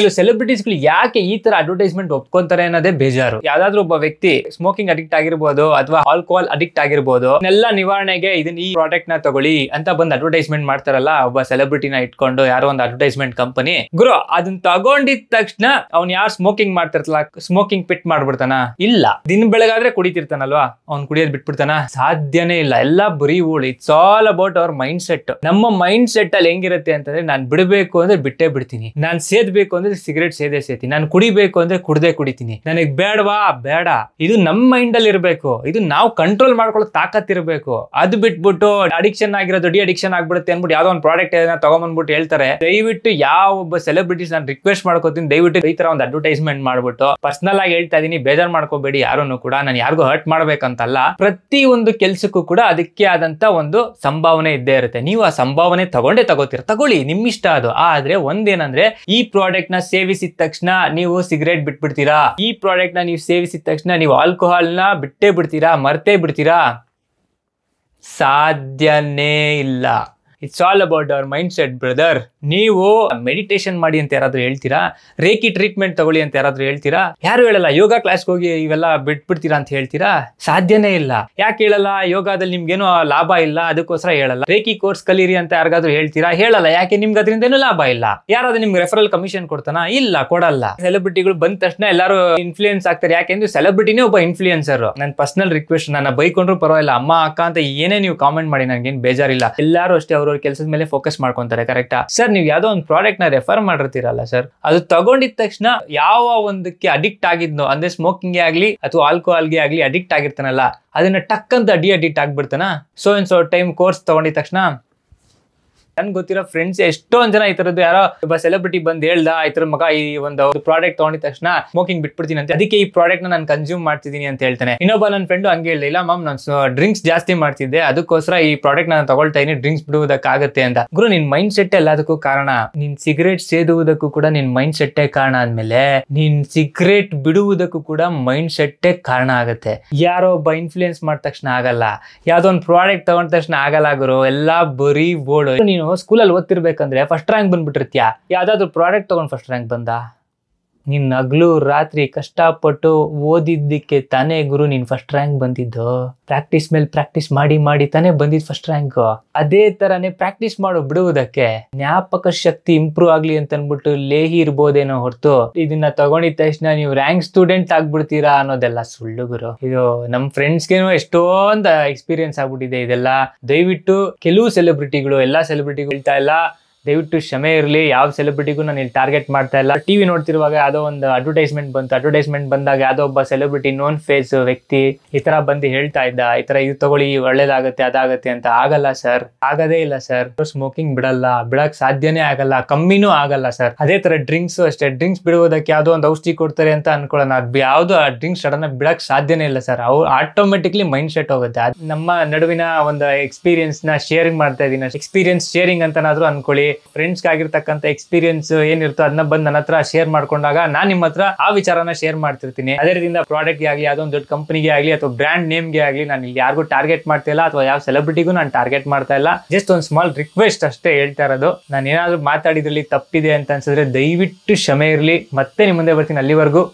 ಕೆಲವು ಸೆಲೆಬ್ರಿಟೀಸ್ಗಳು ಯಾಕೆ ಈ ತರ ಅಡ್ವರ್ಟೈಸ್ಮೆಂಟ್ ಒಪ್ಕೊಂತಾರೆ ಅನ್ನೋದೇ ಬೇಜಾರು. ಯಾವ್ದಾದ್ರು ಒಬ್ಬ ವ್ಯಕ್ತಿ ಸ್ಮೋಕಿಂಗ್ ಅಡಿಕ್ಟ್ ಆಗಿರ್ಬೋದು ಅಥವಾ ಆಲ್ಕೋಹಾಲ್ ಅಡಿಕ್ಟ್ ಆಗಿರ್ಬೋದು, ಎಲ್ಲ ನಿವಾರಣೆಗೆ ಇದನ್ನ ಈ ಪ್ರಾಡಕ್ಟ್ ನ ತಗೊಳ್ಳಿ ಅಂತ ಬಂದು ಅಡ್ವರ್ಟೈಸ್ಮೆಂಟ್ ಮಾಡ್ತಾರಲ್ಲ ಒಬ್ಬ ಸೆಲೆಬ್ರಿಟಿನ ಇಟ್ಕೊಂಡು, ಯಾರೋ ಒಂದು ಅಡ್ವರ್ಟೈಸ್ಮೆಂಟ್ ಕಂಪನಿ. ಗುರು ಅದನ್ನ ತಗೊಂಡಿದ ತಕ್ಷಣ ಅವ್ನ್ ಯಾರು ಸ್ಮೋಕಿಂಗ್ ಮಾಡ್ತಿರ್ತಲ್ಲ ಸ್ಮೋಕಿಂಗ್ ಪಿಟ್ ಮಾಡ್ಬಿಡ್ತಾನ? ಇಲ್ಲ. ದಿನ ಬೆಳಗಾದ್ರೆ ಕುಡಿತಿರ್ತಾನಲ್ವಾ, ಅವ್ನ್ ಕುಡಿಯೋದ್ ಬಿಟ್ಬಿಡ್ತಾನ? ಸಾಧ್ಯನೇ ಇಲ್ಲ. ಎಲ್ಲ ಬರೀ ಊಳು. It's all about our mindset. ನಮ್ಮ ಮೈಂಡ್ ಸೆಟ್ ಅಲ್ಲಿ ಹೆಂಗಿರುತ್ತೆ ಅಂತಂದ್ರೆ, ನಾನ್ ಬಿಡಬೇಕು ಅಂದ್ರೆ ಬಿಟ್ಟೇ ಬಿಡ್ತೀನಿ, ನಾನ್ ಸೇದ್ಬೇಕು ಅಂದ್ರೆ ಸಿಗರೇಟ್ ಸೇತೀನಿ, ನಾನು ಕುಡಿಬೇಕು ಅಂದ್ರೆ ಕುಡಿತೀನಿ, ನನಗ್ ಬೇಡವಾ ಬೇಡ. ಇದು ನಮ್ಮ ಮೈಂಡ್ ಅಲ್ಲಿ ಇರ್ಬೇಕು. ಇದು ನಾವು ಕಂಟ್ರೋಲ್ ಮಾಡ್ಕೊಳ್ಳೋ ತಾಕತ್ ಇರಬೇಕು. ಅದು ಬಿಟ್ಬಿಟ್ಟು ಅಡಿಕ್ಷನ್ ಆಗಿರೋದು ಡಿ ಅಡಿಕ್ಷನ್ ಆಗ್ಬಿಡುತ್ತೆ ಅನ್ಬಿಟ್ಟು ಯಾವ್ದೋ ಒಂದು ಪ್ರಾಡಕ್ಟ್ ತಗೊಂಡ್ಬಂದ್ಬಿಟ್ಟು ಹೇಳ್ತಾರೆ. ದಯವಿಟ್ಟು ಯಾವ ಒಬ್ಬ ಸೆಲೆಬ್ರಿಟೀಸ್ ನಾನು ರಿಕ್ವೆಸ್ಟ್ ಮಾಡ್ಕೋತೀನಿ, ದಯವಿಟ್ಟು ಈ ತರ ಒಂದು ಅಡ್ವರ್ಟೈಸ್ಮೆಂಟ್ ಮಾಡ್ಬಿಟ್ಟು, ಪರ್ಸನಲ್ ಆಗಿ ಹೇಳ್ತಾ ಇದೀನಿ, ಬೇಜಾರ್ ಮಾಡ್ಕೋಬೇಡಿ ಯಾರನ್ನು ಕೂಡ, ನಾನು ಯಾರಿಗೂ ಹರ್ಟ್ ಮಾಡ್ಬೇಕಂತಲ್ಲ. ಪ್ರತಿ ಒಂದು ಕೆಲ್ಸಕ್ಕೂ ಕೂಡ ಅದಕ್ಕೆ ಆದಂತ ಒಂದು ಸಂಭಾವನೆ ಇದ್ದೇ ಇರುತ್ತೆ. ನೀವು ಆ ಸಂಭಾವನೆ ತಗೋತೀರ, ತಗೊಳ್ಳಿ, ನಿಮ್ ಇಷ್ಟ ಅದು. ಆದ್ರೆ ಒಂದೇನಂದ್ರೆ, ಈ ಪ್ರಾಡಕ್ಟ್ ನ ಸೇವಿಸಿದ ತಕ್ಷಣ ನೀವು ಸಿಗರೇಟ್ ಬಿಟ್ಬಿಡ್ತೀರಾ, ಈ ಪ್ರಾಡಕ್ಟ್ ನ ನೀವು ಸೇವಿಸಿದ ತಕ್ಷಣ ನೀವು ಆಲ್ಕೋಹಾಲ್ ನ ಬಿಟ್ಟೇ ಬಿಡ್ತೀರಾ, ಮರ್ತೇ ಬಿಡ್ತೀರಾ? ಸಾಧ್ಯನೇ ಇಲ್ಲ. It's all about our mind set brother. ನೀವು ಮೆಡಿಟೇಷನ್ ಮಾಡಿ ಅಂತ ಯಾರಾದ್ರೂ ಹೇಳ್ತೀರಾ? ರೇಕಿ ಟ್ರೀಟ್ಮೆಂಟ್ ತಗೊಳ್ಳಿ ಅಂತ ಯಾರಾದ್ರೂ ಹೇಳ್ತೀರಾ? ಯಾರು ಹೇಳಲ್ಲ. ಯೋಗ ಕ್ಲಾಸ್ಗೆ ಹೋಗಿ ಇವೆಲ್ಲ ಬಿಟ್ಬಿಡ್ತೀರಾ ಅಂತ ಹೇಳ್ತೀರಾ? ಸಾಧ್ಯನೇ ಇಲ್ಲ. ಯಾಕೆ ಹೇಳಲ್ಲ? ಯೋಗದಲ್ಲಿ ನಿಮ್ಗೇನೋ ಲಾಭ ಇಲ್ಲ ಅದಕ್ಕೋಸ್ಕರ ಹೇಳಲ್ಲ. ರೇಕಿ ಕೋರ್ಸ್ ಕಲೀರಿ ಅಂತ ಯಾರಿಗಾದ್ರೂ ಹೇಳ್ತೀರಾ? ಹೇಳಲ್ಲ. ಯಾಕೆ? ನಿಮ್ಗೆ ಅದರಿಂದ ಏನೂ ಲಾಭ ಇಲ್ಲ. ಯಾರಾದ್ರೂ ನಿಮ್ಗೆ ರೆಫರಲ್ ಕಮಿಷನ್ ಕೊಡ್ತಾನ? ಇಲ್ಲ, ಕೊಡಲ್ಲ. ಸೆಲೆಬ್ರಿಟಿಗಳು ಬಂದ ತಕ್ಷಣ ಎಲ್ಲರೂ ಇನ್ಫ್ಲೂಯೆನ್ಸ್ ಆಗ್ತಾರೆ. ಯಾಕೆಂದ್ರೆ ಸೆಲೆಬ್ರಿಟಿನೇ ಒಬ್ಬ ಇನ್ಫ್ಲೂಯೆನ್ಸರ್. ನನ್ನ ಪರ್ಸನಲ್ ರಿಕ್ವೆಸ್ಟ್, ನನ್ನ ಬೈಕೊಂಡ್ರು ಪರವಾಗಿಲ್ಲ, ಅಮ್ಮ ಅಕ್ಕ ಅಂತ ಏನೇ ನೀವು ಕಾಮೆಂಟ್ ಮಾಡಿ, ನನ್ಗೇನು ಬೇಜಾರಿಲ್ಲ. ಎಲ್ಲರೂ ಅಷ್ಟೇ ಅವ್ರ ಕೆಲಸದ ಮೇಲೆ ಫೋಕಸ್ ಮಾಡ್ಕೊಂತಾರೆ. ಕರೆಕ್ಟಾ ಸರ್? ನೀವು ಯಾವ್ದೋ ಒಂದು ಪ್ರಾಡಕ್ಟ್ ನ ರೆಫರ್ ಮಾಡಿರ್ತೀರಲ್ಲ ಸರ್, ಅದು ತಗೊಂಡಿದ ತಕ್ಷಣ ಯಾವ ಒಂದಕ್ಕೆ ಅಡಿಕ್ಟ್ ಆಗಿದ್ನೋ, ಅಂದ್ರೆ ಸ್ಮೋಕಿಂಗ್ ಆಗ್ಲಿ ಅಥವಾ ಆಲ್ಕೋಹಾಲ್ಗೆ ಆಗ್ಲಿ ಅಡಿಕ್ಟ್ ಆಗಿರ್ತಾನಲ್ಲ, ಅದನ್ನ ಟಕ್ ಅಂತ ಅಡಿಕ್ಟ್ ಆಗ್ಬಿಡ್ತಾನ. ಸೊ ಟೈಮ್ ಕೋರ್ಸ್ ತಗೊಂಡಿದ ತಕ್ಷಣ ನನ್ಗೆ ಗೊತ್ತಿರೋ ಫ್ರೆಂಡ್ಸ್ ಎಷ್ಟೊಂದ್ ಜನ ಈ ತರದ್ದು, ಯಾರೋ ಒಬ್ಬ ಸೆಲೆಬ್ರಿಟಿ ಬಂದ್ ಹೇಳ್ದ, ಈ ತರ ಮಗ ಈ ಒಂದು ಪ್ರಾಡಕ್ಟ್ ತಗೊಂಡಿದ ತಕ್ಷಣ ಸ್ಮೋಕಿಂಗ್ ಬಿಟ್ಬಿಡ್ತೀನಿ ಅಂತ, ಅದಕ್ಕೆ ಈ ಪ್ರಾಡಕ್ಟ್ ನಾನು ಕನ್ಸ್ಯೂಮ್ ಮಾಡ್ತಿದ್ದೀನಿ ಅಂತ ಹೇಳ್ತಾನೆ. ಇನ್ನೊಬ್ಬ ನನ್ನ ಫ್ರೆಂಡ್ ಹಂಗೆ ಹೇಳ್ದೆ, ಇಲ್ಲ ಮ್ಯಾಮ್ ನಾನು ಡ್ರಿಂಕ್ಸ್ ಜಾಸ್ತಿ ಮಾಡ್ತಿದ್ದೆ, ಅದಕ್ಕೋಸ್ಕರ ಈ ಪ್ರಾಡಕ್ಟ್ ನಾನು ತಗೊಳ್ತಾ ಇದೀನಿ, ಡ್ರಿಂಕ್ಸ್ ಬಿಡುವುದಕ್ಕಾಗತ್ತೆ ಅಂತ. ಗುರು, ನಿನ್ ಮೈಂಡ್ ಸೆಟ್ ಎಲ್ಲದಕ್ಕೂ ಕಾರಣ. ನೀನ್ ಸಿಗರೇಟ್ ಸೇದುವುದಕ್ಕೂ ಕೂಡ ನಿನ್ ಮೈಂಡ್ ಸೆಟ್ಟೇ ಕಾರಣ ಆದ್ಮೇಲೆ, ನೀನ್ ಸಿಗರೇಟ್ ಬಿಡುವುದಕ್ಕೂ ಕೂಡ ಮೈಂಡ್ ಸೆಟ್ಟೇ ಕಾರಣ ಆಗತ್ತೆ. ಯಾರೋ ಒಬ್ಬ ಇನ್ಫ್ಲೂಯೆನ್ಸ್ ಮಾಡಿದ ತಕ್ಷಣ ಆಗಲ್ಲ, ಯಾವ್ದೋ ಒಂದು ಪ್ರಾಡಕ್ಟ್ ತಗೊಂಡ ತಕ್ಷಣ ಆಗಲ್ಲ ಗುರು. ಎಲ್ಲಾ ಬರೀ ಬೋಳು. ನೀನು ಸ್ಕೂಲಲ್ಲಿ ಓದ್ತಿರ್ಬೇಕಂದ್ರೆ ಫಸ್ಟ್ ರ್ಯಾಂಕ್ ಬಂದ್ಬಿಟ್ಟಿರ್ತೀಯ, ಯಾವ್ದಾದ್ರು ಪ್ರಾಡಕ್ಟ್ ತಗೊಂಡ್ ಫಸ್ಟ್ ರ್ಯಾಂಕ್ ಬಂದ? ನೀನ್ ಹಗ್ಲು ರಾತ್ರಿ ಕಷ್ಟಪಟ್ಟು ಓದಿದ್ದಕ್ಕೆ ತಾನೇ ಗುರು ನೀನ್ ಫಸ್ಟ್ ರ್ಯಾಂಕ್ ಬಂದಿದ್ದು. ಪ್ರಾಕ್ಟೀಸ್ ಮೇಲೆ ಪ್ರಾಕ್ಟೀಸ್ ಮಾಡಿ ಮಾಡಿ ತಾನೇ ಬಂದಿದ್ ಫಸ್ಟ್ ರ್ಯಾಂಕ್. ಅದೇ ತರಾನೇ ಪ್ರಾಕ್ಟೀಸ್ ಮಾಡೋ ಬಿಡುವುದಕ್ಕೆ ಜ್ಞಾಪಕ ಶಕ್ತಿ ಇಂಪ್ರೂವ್ ಆಗ್ಲಿ ಅಂತ ಅನ್ಬಿಟ್ಟು ಲೇಹಿ ಇರ್ಬೋದೇನೋ ಹೊರತು, ಇದನ್ನ ತಗೊಂಡಿದ ತಕ್ಷಣ ನೀವು ರ್ಯಾಂಕ್ ಸ್ಟೂಡೆಂಟ್ ಆಗ್ಬಿಡ್ತೀರಾ ಅನ್ನೋದೆಲ್ಲ ಸುಳ್ಳು ಗುರು. ಇದು ನಮ್ ಫ್ರೆಂಡ್ಸ್ಗೇನೋ ಎಷ್ಟೊಂದು ಎಕ್ಸ್ಪೀರಿಯನ್ಸ್ ಆಗ್ಬಿಟ್ಟಿದೆ ಇದೆಲ್ಲ. ದಯವಿಟ್ಟು ಕೆಲವು ಸೆಲೆಬ್ರಿಟಿಗಳು, ಎಲ್ಲಾ ಸೆಲೆಬ್ರಿಟಿಗಳು ಹೇಳ್ತಾ ಇಲ್ಲ, ದಯವಿಟ್ಟು ಕ್ಷಮೆ ಇರಲಿ. ಯಾವ ಸೆಲೆಬ್ರಿಟಿಗೂ ನಾನು ಇಲ್ಲಿ ಟಾರ್ಗೆಟ್ ಮಾಡ್ತಾ ಇಲ್ಲ. ಟಿವಿ ನೋಡ್ತಿರುವಾಗ ಯಾವುದೋ ಒಂದು ಅಡ್ವರ್ಟೈಸ್ಮೆಂಟ್ ಬಂತು, ಅಡ್ವರ್ಟೈಸ್ಮೆಂಟ್ ಬಂದಾಗ ಯಾವುದೋ ಒಬ್ಬ ಸೆಲೆಬ್ರಿಟಿ ನೋನ್ ಫೇಸ್ ವ್ಯಕ್ತಿ ಈ ತರ ಬಂದು ಹೇಳ್ತಾ ಇದ್ದ, ಈ ತರ ಇದು ತಗೊಳ್ಳಿ ಒಳ್ಳೇದಾಗತ್ತೆ ಅದಾಗತ್ತೆ ಅಂತ. ಆಗಲ್ಲ ಸರ್, ಆಗದೇ ಇಲ್ಲ ಸರ್. ಸ್ಮೋಕಿಂಗ್ ಬಿಡಕ್ ಸಾಧ್ಯನೇ ಆಗಲ್ಲ, ಕಮ್ಮಿನೂ ಆಗಲ್ಲ ಸರ್. ಅದೇ ತರ ಡ್ರಿಂಕ್ಸ್ ಅಷ್ಟೇ, ಡ್ರಿಂಕ್ಸ್ ಬಿಡುವುದಕ್ಕೆ ಯಾವುದೋ ಒಂದು ಔಷಧಿ ಕೊಡ್ತಾರೆ ಅಂತ ಅನ್ಕೊಳ್ಳೋಣ, ಯಾವ್ದು ಆ ಡ್ರಿಂಕ್ಸ್ ಸಡನ್ ಬಿಡಕ್ ಸಾಧ್ಯನೇ ಇಲ್ಲ ಸರ್. ಅವ್ರು ಆಟೋಮೆಟಿಕ್ಲಿ ಮೈಂಡ್ ಸೆಟ್ ಹೋಗುತ್ತೆ. ನಮ್ಮ ನಡುವಿನ ಒಂದು ಎಕ್ಸ್ಪೀರಿಯನ್ಸ್ ನ ಶೇರಿಂಗ್ ಮಾಡ್ತಾ ಇದೀನಿ, ಎಕ್ಸ್ಪೀರಿಯನ್ಸ್ ಶೇರಿಂಗ್ ಅಂತನಾದ್ರೂ ಅನ್ಕೊಳ್ಳಿ. ಫ್ರೆಂಡ್ಸ್ ಆಗಿರ್ತಕ್ಕಂಥ ಎಕ್ಸ್ಪೀರಿಯನ್ಸ್ ಏನಿರುತ್ತೋ ಅದನ್ನ ಬಂದು ನನ್ನ ಹತ್ರ ಶೇರ್ ಮಾಡ್ಕೊಂಡಾಗ ನಾನು ನಿಮ್ಮ ಹತ್ರ ಆ ವಿಚಾರನ ಶೇರ್ ಮಾಡ್ತಿರ್ತೀನಿ. ಅದೇ ರೀತಿಯಿಂದ ಪ್ರಾಡಕ್ಟ್ ಆಗಲಿ, ಯಾವುದೊಂದು ದೊಡ್ಡ ಕಂಪನಿಗೆ ಆಗಲಿ ಅಥವಾ ಬ್ರ್ಯಾಂಡ್ ನೇಮ್ಗೆ ಆಗಲಿ, ನಾನು ಇಲ್ಲಿ ಯಾರಿಗೂ ಟಾರ್ಗೆಟ್ ಮಾಡ್ತಾ ಇಲ್ಲ ಅಥವಾ ಯಾವ ಸೆಲೆಬ್ರಿಟಿಗೂ ನಾನು ಟಾರ್ಗೆಟ್ ಮಾಡ್ತಾ ಇಲ್ಲ. ಜಸ್ಟ್ ಒಂದು ಸ್ಮಾಲ್ ರಿಕ್ವೆಸ್ಟ್ ಅಷ್ಟೇ ಹೇಳ್ತಾ ಇರೋದು. ನಾನು ಏನಾದ್ರು ಮಾತಾಡಿದ್ರಲ್ಲಿ ತಪ್ಪಿದೆ ಅಂತ ಅನ್ಸಿದ್ರೆ ದಯವಿಟ್ಟು ಕ್ಷಮೆ ಇರಲಿ. ಮತ್ತೆ ನಿಮ್ಮ ಮುಂದೆ ಬರ್ತೀನಿ. ಅಲ್ಲಿವರೆಗೂ